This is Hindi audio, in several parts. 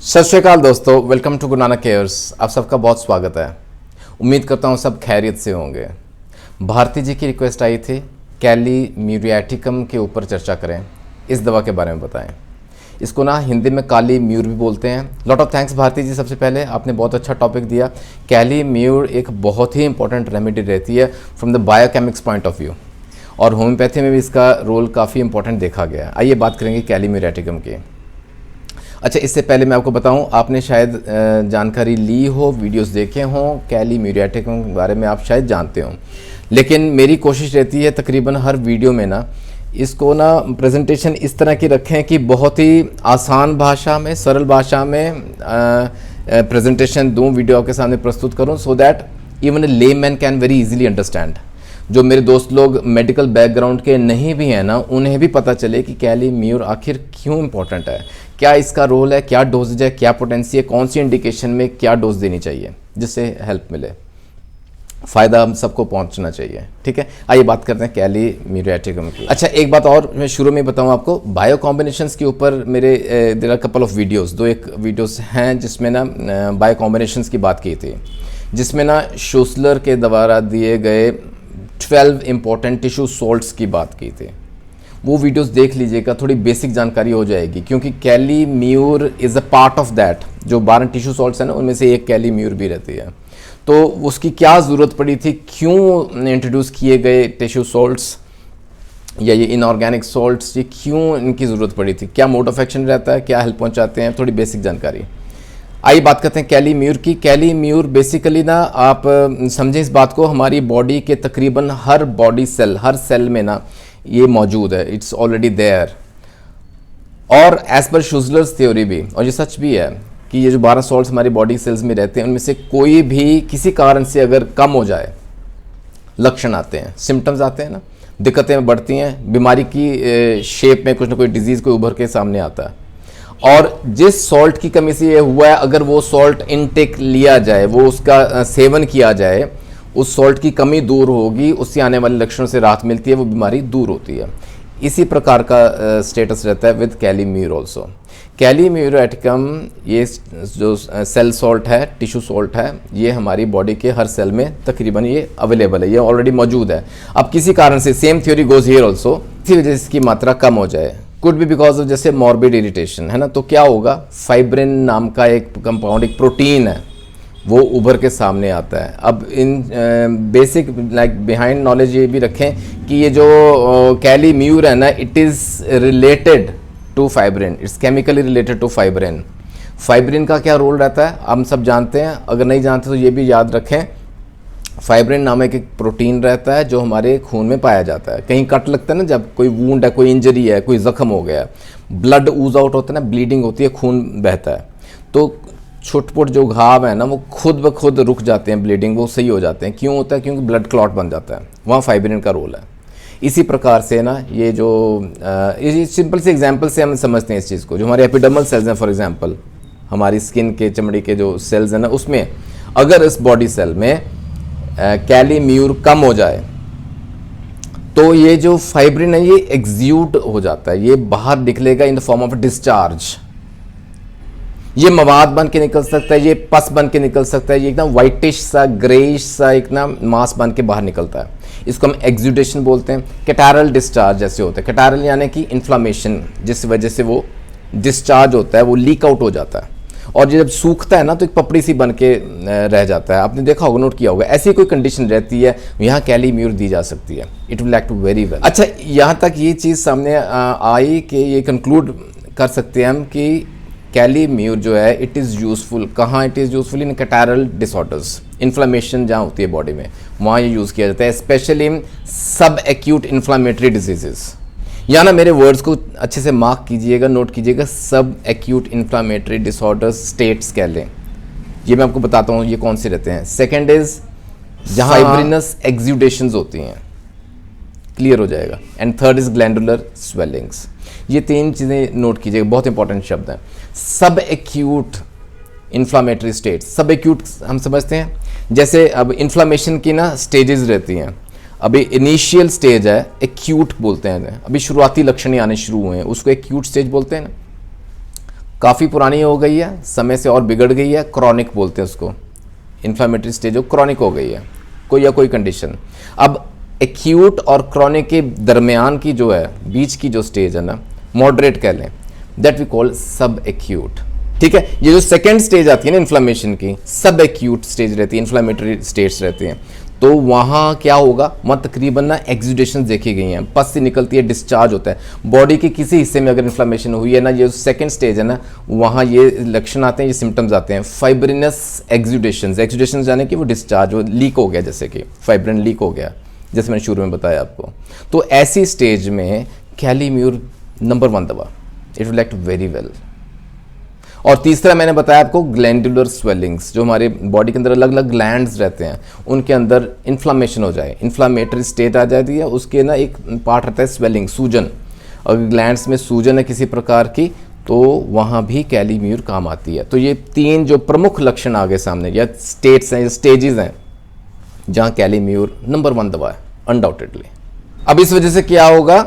सत श्री अकाल दोस्तों, welcome to Guru Nanak cares. आप सबका बहुत स्वागत है। उम्मीद करता हूँ सब खैरियत से होंगे। भारती जी की रिक्वेस्ट आई थी कैली म्यूरियाटिकम के ऊपर चर्चा करें, इस दवा के बारे में बताएं। इसको ना हिंदी में काली म्यूर भी बोलते हैं। लॉट ऑफ थैंक्स भारती जी, सबसे पहले आपने बहुत अच्छा टॉपिक दिया। कैली म्यूर एक बहुत ही इंपॉर्टेंट रेमेडी रहती है from the biochemics point of view, और होम्योपैथी में भी इसका रोल काफ़ी इंपॉर्टेंट देखा गया है। आइए बात करेंगे कैली म्यूरियाटिकम की। अच्छा, इससे पहले मैं आपको बताऊं, आपने शायद जानकारी ली हो, वीडियोस देखे हों, कैली म्यूरियाटिकम के बारे में आप शायद जानते हो, लेकिन मेरी कोशिश रहती है तकरीबन हर वीडियो में ना इसको ना प्रेजेंटेशन इस तरह की रखें कि बहुत ही आसान भाषा में, सरल भाषा में प्रेजेंटेशन दूं, वीडियो आपके सामने प्रस्तुत करूं, so that even a layman can very easily understand. जो मेरे दोस्त लोग मेडिकल बैकग्राउंड के नहीं भी हैं ना, उन्हें भी पता चले कि कैली म्यूर आखिर क्यों इंपॉर्टेंट है, क्या इसका रोल है, क्या डोजेज है, क्या पोटेंसी है, कौन सी इंडिकेशन में क्या डोज देनी चाहिए जिससे हेल्प मिले, फ़ायदा हम सबको पहुंचना चाहिए। ठीक है, आइए बात करते हैं कैली म्यूरियाटिकम की। अच्छा, एक बात और मैं शुरू में बताऊं आपको, बायो कॉम्बिनेशंस के ऊपर मेरे there are couple of videos, दो एक वीडियोस हैं जिसमें ना बायो कॉम्बिनेशंस की बात की थी, जिसमें ना शूसलर के द्वारा दिए गए 12 इंपॉर्टेंट टिश्यू सॉल्ट्स की बात की थी। वो वीडियोस देख लीजिएगा, थोड़ी बेसिक जानकारी हो जाएगी, क्योंकि kali mur is a part of that. जो 12 टिश्यू सॉल्ट्स हैं ना, उनमें से एक कैली म्यूर भी रहती है। तो उसकी क्या ज़रूरत पड़ी थी, क्यों इंट्रोड्यूस किए गए टिश्यू सॉल्ट्स या ये इनऑर्गेनिक सॉल्ट्स, ये क्यों इनकी ज़रूरत पड़ी थी, क्या मोड ऑफ एक्शन रहता है, क्या हेल्प पहुँचाते हैं, थोड़ी बेसिक जानकारी। आइए बात करते हैं कैली म्यूर की। कैली म्यूर बेसिकली ना, आप समझें इस बात को, हमारी बॉडी के तकरीबन हर बॉडी सेल, हर सेल में ना ये मौजूद है, इट्स ऑलरेडी देयर। और एज पर शूसलर्स थ्योरी भी, और ये सच भी है, कि ये जो 12 सॉल्ट्स हमारी बॉडी सेल्स में रहते हैं, उनमें से कोई भी किसी कारण से अगर कम हो जाए, लक्षण आते हैं, सिम्टम्स आते हैं ना, दिक्कतें बढ़ती हैं, बीमारी की शेप में कुछ ना कोई डिजीज़ कोई उभर के सामने आता है। और जिस सॉल्ट की कमी से ये हुआ है, अगर वो सॉल्ट इनटेक लिया जाए, वो उसका सेवन किया जाए, उस सॉल्ट की कमी दूर होगी, उससे आने वाले लक्षणों से राहत मिलती है, वो बीमारी दूर होती है। इसी प्रकार का स्टेटस रहता है विद कैली म्यूर ऑल्सो। कैली म्यूरियाटिकम ये जो सेल सॉल्ट है, टिश्यू सॉल्ट है, ये हमारी बॉडी के हर सेल में तकरीबन ये अवेलेबल है, ये ऑलरेडी मौजूद है। अब किसी कारण से, same theory goes here also, इसी वजह से इसकी मात्रा कम हो जाए, कुड बी बिकॉज ऑफ जैसे मॉर्बिड इरिटेशन है ना, तो क्या होगा, फाइब्रिन नाम का एक कंपाउंड, एक प्रोटीन है, वो उभर के सामने आता है। अब इन बेसिक लाइक बिहाइंड नॉलेज ये भी रखें कि ये जो कैली म्यूर है ना, it is related to fibrin, it's chemically related to fibrin. Fibrin का क्या रोल रहता है हम सब जानते हैं, अगर नहीं जानते तो ये भी याद रखें, फाइब्रिन नामक एक प्रोटीन रहता है जो हमारे खून में पाया जाता है। कहीं कट लगता है ना, जब कोई वूंड है, कोई इंजरी है, कोई जख्म हो गया, ब्लड ऊज आउट होता है ना, ब्लीडिंग होती है, खून बहता है, तो छोट-पोट जो घाव है ना, वो खुद ब खुद रुक जाते हैं, ब्लीडिंग वो सही हो जाते हैं। क्यों होता है? क्योंकि ब्लड क्लॉट बन जाता है, वहाँ फाइब्रिन का रोल है। इसी प्रकार से ना ये जो ये सिंपल से एग्जांपल से हम समझते हैं इस चीज़ को। जो हमारे एपिडर्मल सेल्स हैं, फॉर एग्जांपल हमारी स्किन के, चमड़ी के जो सेल्स हैं ना, उसमें अगर इस बॉडी सेल में कैली म्यूर कम हो जाए, तो ये जो फाइब्रिन है ये एग्ज्यूट हो जाता है, ये बाहर निकलेगा in the form of discharge. ये मवाद बन के निकल सकता है, ये पस बन के निकल सकता है, ये एकदम वाइटिश सा, ग्रेइश सा एक ना मास बन के बाहर निकलता है। इसको हम एक्सुडेशन बोलते हैं। कैटारल डिस्चार्ज जैसे होता है, कैटारल यानी कि इन्फ्लामेशन, जिस वजह से वो डिस्चार्ज होता है, वो लीक आउट हो जाता है, और जब सूखता है ना तो एक पपड़ी सी बन के रह जाता है। आपने देखा होगा, नोट किया होगा, ऐसी कोई कंडीशन रहती है, यहाँ कैली म्यूर दी जा सकती है। It will act very well. अच्छा, यहाँ तक ये चीज़ सामने आई कि ये कंक्लूड कर सकते हैं हम कि कैली म्यूर जो है, इट इज़ यूज़फुल। कहाँ it is useful? In catarrhal disorders, inflammation जहाँ होती है बॉडी में, वहाँ ये यूज़ किया जाता है, स्पेशली इन सब एक्यूट इन्फ्लामेटरी डिजीजेस। या ना मेरे वर्ड्स को अच्छे से मार्क कीजिएगा, नोट कीजिएगा, सब एक्यूट इन्फ्लामेटरी डिसऑर्डर्स स्टेट्स कह लें, ये मैं आपको बताता हूँ ये कौन से रहते हैं। सेकेंड इज जहाँ फाइब्रिनस एक्सुडेशंस होती हैं, क्लियर हो जाएगा। And third is glandular swellings. ये तीन चीज़ें नोट कीजिएगा, बहुत इंपॉर्टेंट शब्द हैं। सब एक्यूट इन्फ्लामेटरी स्टेट्स, सब एक्यूट हम समझते हैं, जैसे अब इन्फ्लामेशन की ना स्टेजेस रहती हैं। अभी इनिशियल स्टेज है, एक्यूट बोलते हैं, अभी शुरुआती लक्षण आने शुरू हुए हैं, उसको एक्यूट स्टेज बोलते हैं ना। काफ़ी पुरानी हो गई है, समय से और बिगड़ गई है, क्रॉनिक बोलते हैं उसको, इन्फ्लामेटरी स्टेज क्रॉनिक हो गई है कोई या कोई कंडीशन। अब एक्यूट और क्रॉनिक के दरमियान की जो है, बीच की जो स्टेज है ना, मॉडरेट कह लें, दैट वी कॉल सब एक्यूट। ठीक है, ये जो सेकेंड स्टेज आती है ना इन्फ्लामेशन की, सब एक्यूट स्टेज रहती है, इन्फ्लामेटरी स्टेट्स रहती हैं, तो वहाँ क्या होगा, वहाँ तकरीबन ना एक्सुडेशन देखी गई हैं, पस से निकलती है, डिस्चार्ज होता है बॉडी के किसी हिस्से में। अगर इन्फ्लामेशन हुई है ना, ये सेकंड स्टेज है ना, वहाँ ये लक्षण आते हैं, ये सिम्टम्स आते हैं, फाइब्रिनस एक्सुडेशंस। एक्सुडेशंस यानी कि वो डिस्चार्ज, वो लीक हो गया, जैसे कि फाइब्रिन लीक हो गया, जैसे मैंने शुरू में बताया आपको। तो ऐसी स्टेज में कैलीम्यूर नंबर 1 दवा, it will act very well. और तीसरा मैंने बताया आपको ग्लैंडुलर स्वेलिंग्स, जो हमारे बॉडी के अंदर अलग अलग ग्लैंड्स रहते हैं, उनके अंदर इन्फ्लामेशन हो जाए, इन्फ्लामेटरी स्टेट आ जाती है, उसके ना एक पार्ट रहता है स्वेलिंग, सूजन। अगर ग्लैंड्स में सूजन है किसी प्रकार की, तो वहाँ भी कैलीम्यूर काम आती है। तो ये 3 जो प्रमुख लक्षण आ गए सामने, या स्टेट्स हैं, स्टेजेस हैं, जहाँ कैलीम्यूर नंबर 1 दवा है अनडाउटेडली। अब इस वजह से क्या होगा,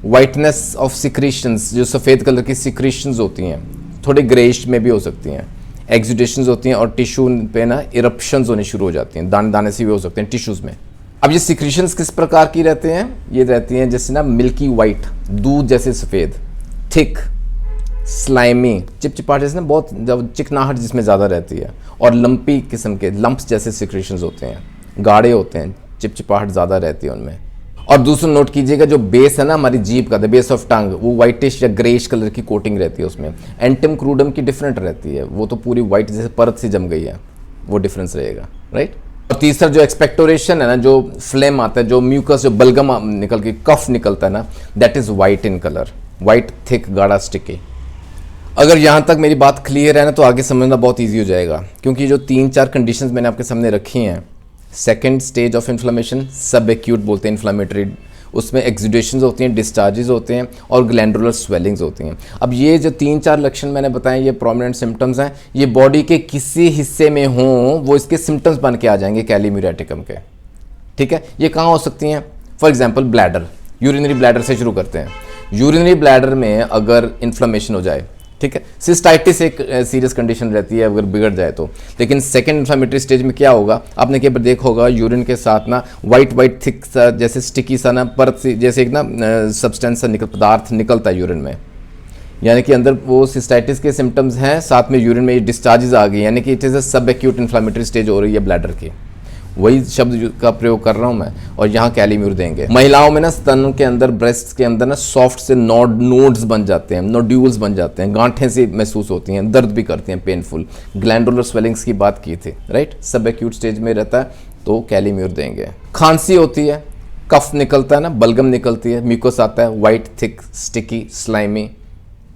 वाइटनेस ऑफ सिक्रीशंस, जो सफ़ेद कलर की सिक्रीशंस होती हैं, थोड़े ग्रेइश में भी हो सकती हैं, एक्सुडेशंस होती हैं, और टिश्यू पे ना इरप्शंस होने शुरू हो जाती हैं, दाने दाने से भी हो सकते हैं टिश्यूज़ में। अब ये सिक्रीशंस किस प्रकार की रहते हैं, ये रहती हैं जैसे ना मिल्की वाइट, दूध जैसे सफ़ेद, थिक, स्लाइमी, चिपचिपाहट जैसे ना, बहुत चिकनाहट जिसमें ज़्यादा रहती है, और लंपी किस्म के लंप्स जैसे सिक्रीशंस होते हैं, गाढ़े होते हैं, चिपचिपाहट ज़्यादा रहती है उनमें। और दूसरा नोट कीजिएगा, जो बेस है ना हमारी जीभ का, द बेस ऑफ टंग, वो वाइटिश या ग्रेइश कलर की कोटिंग रहती है उसमें। एंटम क्रूडम की डिफरेंट रहती है, वो तो पूरी वाइट जैसे परत से जम गई है, वो डिफरेंस रहेगा, राइट। और तीसरा जो एक्सपेक्टोरेशन है ना, जो फ्लेम आता है, जो म्यूकस, जो बलगम निकल के कफ निकलता है ना, that is white in colour, white, thick, गाढ़ा, स्टिकी। अगर यहाँ तक मेरी बात क्लियर है ना, तो आगे समझना बहुत ईजी हो जाएगा, क्योंकि जो 3-4 कंडीशंस मैंने आपके सामने रखी हैं, सेकेंड स्टेज ऑफ इन्फ्लामेशन, सब एक्यूट बोलते हैं इन्फ्लामेटरी, उसमें एक्सुडेशंस होती हैं, डिस्चार्जेस होते हैं, और ग्लैंडुलर स्वेलिंग्स होती हैं। अब ये जो 3-4 लक्षण मैंने बताए, ये प्रोमिनेंट सिम्टम्स हैं, ये बॉडी के किसी हिस्से में हों, वो इसके सिम्टम्स बन के आ जाएंगे कैलीम्यूरेटिकम के। ठीक है, ये कहाँ हो सकती हैं, for example bladder, urinary bladder से शुरू करते हैं। यूरिनरी ब्लैडर में अगर इन्फ्लामेशन हो जाए, ठीक है, सिस्टाइटिस एक सीरियस कंडीशन रहती है अगर बिगड़ जाए तो। लेकिन सेकेंड इन्फ्लामेटरी स्टेज में क्या होगा, आपने कई बार देखा होगा, यूरिन के साथ ना वाइट थिक सा, जैसे स्टिकी सा ना परत सी, जैसे एक ना सब्सटेंस सा पदार्थ निकलता है यूरिन में, यानी कि अंदर वो सिस्टाइटिस के सिम्टम्स हैं, साथ में यूरिन में डिस्चार्जेस आ गई, यानी कि इट इज़ अ सब एक्यूट इन्फ्लामेटरी स्टेज हो रही है ब्लैडर की। वही शब्द का प्रयोग कर रहा हूँ मैं, और यहाँ कैलीम्यूर देंगे। महिलाओं में ना स्तन के अंदर, ब्रेस्ट के अंदर ना सॉफ्ट से नोड्स बन जाते हैं, नोड्यूल्स बन जाते हैं, गांठें से महसूस होती हैं, दर्द भी करती हैं, पेनफुल। ग्लैंडुलर स्वेलिंग्स की बात की थी, राइट, सब एक्यूट स्टेज में रहता है, तो कैलीम्यूर देंगे। खांसी होती है, कफ निकलता है ना, बलगम निकलती है, म्यूकस आता है, वाइट, थिक, स्टिकी, स्लाइमी,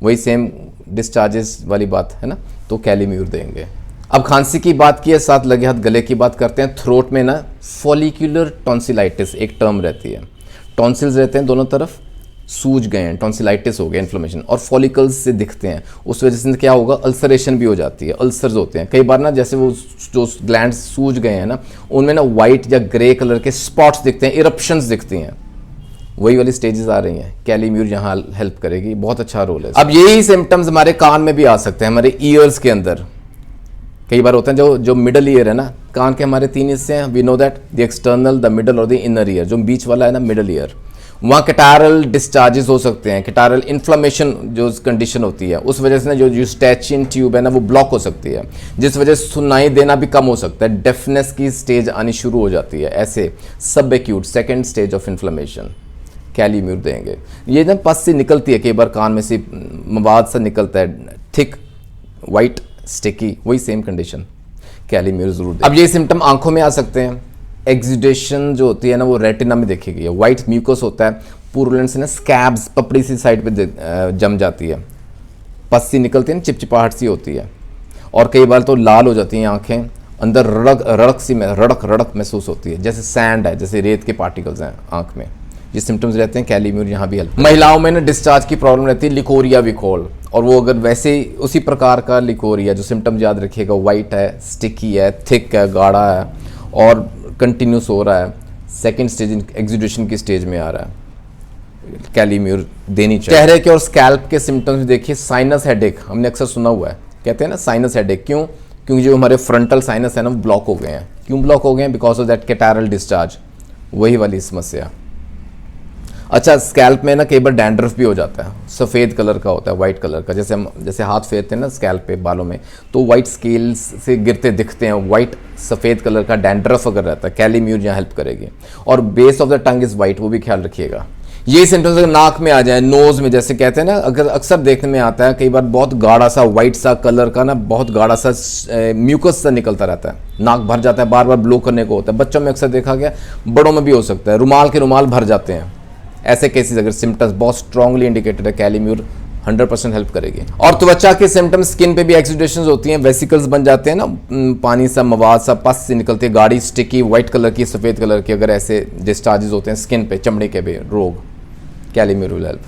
वही सेम डिस्चार्जेस वाली बात है ना, तो कैलीम्यूर देंगे। अब खांसी की बात की है, साथ लगे हाथ गले की बात करते हैं। थ्रोट में ना फॉलिक्यूलर टॉन्सिलाइटिस एक टर्म रहती है, टॉन्सिल्स रहते हैं दोनों तरफ, सूज गए हैं, टॉन्सिलाइटिस हो गया इन्फ्लेमेशन, और फॉलिकल्स से दिखते हैं, उस वजह से क्या होगा, अल्सरेशन भी हो जाती है, अल्सर्स होते हैं कई बार ना, जैसे वो जो ग्लैंड्स सूज गए हैं ना, उनमें ना वाइट या ग्रे कलर के स्पॉट्स दिखते हैं, इरप्शंस दिखती हैं, वही वाली स्टेजेस आ रही हैं। कैलीम्यूर यहाँ हेल्प करेगी, बहुत अच्छा रोल है। अब यही सिम्टम्स हमारे कान में भी आ सकते हैं, हमारे ईयर्स के अंदर कई बार होते हैं। जो मिडल ईयर है ना, कान के हमारे 3 हिस्से हैं, we know that, the external, the middle और द इनर ईयर। जो बीच वाला है ना, मिडल ईयर, वहाँ कैटारल डिस्चार्जेस हो सकते हैं, कैटारल इन्फ्लामेशन जो कंडीशन होती है, उस वजह से ना जो यूस्टैचियन ट्यूब है ना, वो ब्लॉक हो सकती है, जिस वजह से सुनाई देना भी कम हो सकता है, डेफनेस की स्टेज आनी शुरू हो जाती है। ऐसे सब acute second stage of inflammation, kali mur देंगे। ये ना पस से निकलती है, कई बार कान में से मवाद सा निकलता है, थिक, वाइट, स्टिकी, वही सेम कंडीशन, कैलीम्यूर जरूर दें। अब ये सिम्टम आंखों में आ सकते हैं। एक्सुडेशन जो होती है ना, वो रेटिना में देखी गई है, वाइट म्यूकस होता है, पुरुलेंट से ना स्कैब्स पपड़ी सी साइड पे जम जाती है, पस सी निकलती है ना, चिपचिपाहट सी होती है, और कई बार तो लाल हो जाती हैं आंखें, अंदर रड़क महसूस होती है, जैसे सैंड है, जैसे रेत के पार्टिकल्स हैं आंख में। ये सिम्टम्स रहते हैं, कैलीम्यूर यहाँ भी हेल्प। महिलाओं में ना डिस्चार्ज की प्रॉब्लम रहती है, लिकोरिया वी कॉल, और वो अगर वैसे उसी प्रकार का लिकोरिया, जो सिम्टम्स याद रखिएगा, वाइट है, स्टिकी है, थिक है, गाढ़ा है, और कंटिन्यूस हो रहा है, सेकेंड स्टेज एक्सुडेशन की स्टेज में आ रहा है, कैलीम्यूर देनी चाहिए। चेहरे के और स्कैल्प के सिम्टम्स देखिए, साइनस हेडेक हमने अक्सर सुना हुआ है, कहते हैं ना साइनस हेडेक, क्यों? क्योंकि जो हमारे फ्रंटल साइनस है ना ब्लॉक हो गए हैं। क्यों ब्लॉक हो गए हैं? Because of that catarrhal discharge, वही वाली समस्या। अच्छा, स्कैल्प में ना कई बार डैंड्रफ भी हो जाता है, सफ़ेद कलर का होता है, वाइट कलर का, जैसे हम हाथ फेरते हैं ना स्कैल्प पे बालों में, तो वाइट स्केल्स से गिरते दिखते हैं, वाइट सफ़ेद कलर का डैंड्रफ अगर रहता है, कैलीम्यूर यहाँ हेल्प करेगी। और base of the tongue is white, वो भी ख्याल रखिएगा। ये सिम्टम्स अगर नाक में आ जाए, नोज़ में, जैसे कहते हैं ना, अगर अक्सर देखने में आता है कई बार बहुत गाढ़ा सा वाइट सा कलर का ना, बहुत गाढ़ा सा म्यूकस सा निकलता रहता है, नाक भर जाता है, बार बार ब्लो करने को होता है। बच्चों में अक्सर देखा गया, बड़ों में भी हो सकता है, रुमाल के रुमाल भर जाते हैं। ऐसे केसेस अगर सिम्टम्स बहुत स्ट्रांगली इंडिकेटेड है, कैलीम्यूर 100% हेल्प करेगी। और त्वचा के सिम्टम्स, स्किन पे भी एक्सुडेशंस होती हैं, वेसिकल्स बन जाते हैं ना, पानी सा, मवाद सा, पस से निकलती है, गाढ़ी स्टिकी वाइट कलर की, सफ़ेद कलर की, अगर ऐसे डिस्चार्जेस होते हैं स्किन पे, चमड़े के भी रोग, कैलीम्यूर विल हेल्प।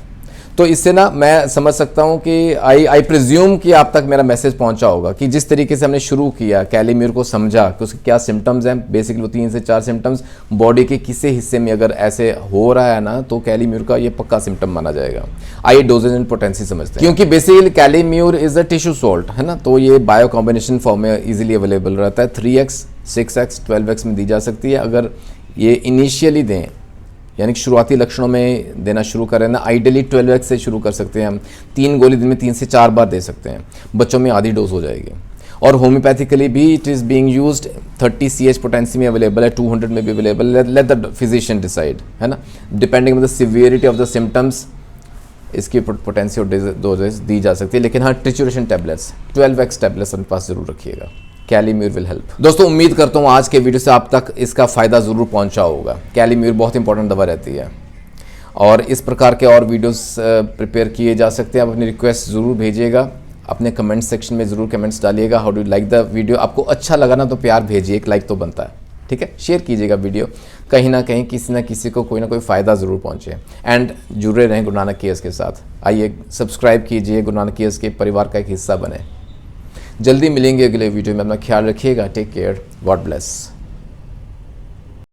तो इससे ना मैं समझ सकता हूँ कि आई प्रिज्यूम कि आप तक मेरा मैसेज पहुँचा होगा कि जिस तरीके से हमने शुरू किया, कैलीम्यूर को समझा कि उसके क्या सिम्टम्स हैं, बेसिकली वो 3 से 4 सिम्टम्स, बॉडी के किसी हिस्से में अगर ऐसे हो रहा है ना, तो कैलीम्यूर का ये पक्का सिम्टम माना जाएगा। आइए डोजेज एंड पोटेंसी समझते हैं, क्योंकि basically kali mur is a tissue salt है ना, तो ये बायो कॉम्बिनेशन फॉर्म में इजीली अवेलेबल रहता है। 3x, 6x, 12x में दी जा सकती है। अगर ये इनिशियली दें, यानी कि शुरुआती लक्षणों में देना शुरू करें ना, आइडियली 12x से शुरू कर सकते हैं हम। 3 गोली दिन में 3 से 4 बार दे सकते हैं, बच्चों में आधी डोज हो जाएगी। और होम्योपैथिकली भी it is being used, 30 CH potency में अवेलेबल है, 200 में भी अवेलेबल है। लेट द फिजिशियन डिसाइड, है ना, depending on the severity of the symptoms इसकी पोटेंसी और डोजेज दी जा सकती है। लेकिन हाँ, ट्रिचुरेशन टैबलेट्स, 12x टैबलेट्स अपने पास जरूर रखिएगा। कैलीम्यूर विल हेल्प। दोस्तों, उम्मीद करता हूँ आज के वीडियो से आप तक इसका फ़ायदा ज़रूर पहुँचा होगा। कैलीम्यूर बहुत इंपॉर्टेंट दवा रहती है और इस प्रकार के और वीडियोस प्रिपेयर किए जा सकते हैं। आप अपनी रिक्वेस्ट ज़रूर भेजिएगा, अपने कमेंट सेक्शन में ज़रूर कमेंट्स डालिएगा। How do like the video? आपको अच्छा लगा ना तो प्यार भेजिए, एक लाइक तो बनता है, ठीक है। शेयर कीजिएगा वीडियो, कहीं ना कहीं किसी ना किसी को कोई ना कोई फ़ायदा ज़रूर पहुँचे। एंड जुड़े रहें गुरु नानक केयर्स के साथ। आइए सब्सक्राइब कीजिए, गुरु नानक केयर्स के परिवार का एक हिस्सा बने। जल्दी मिलेंगे अगले वीडियो में। अपना ख्याल रखिएगा। Take care, God bless.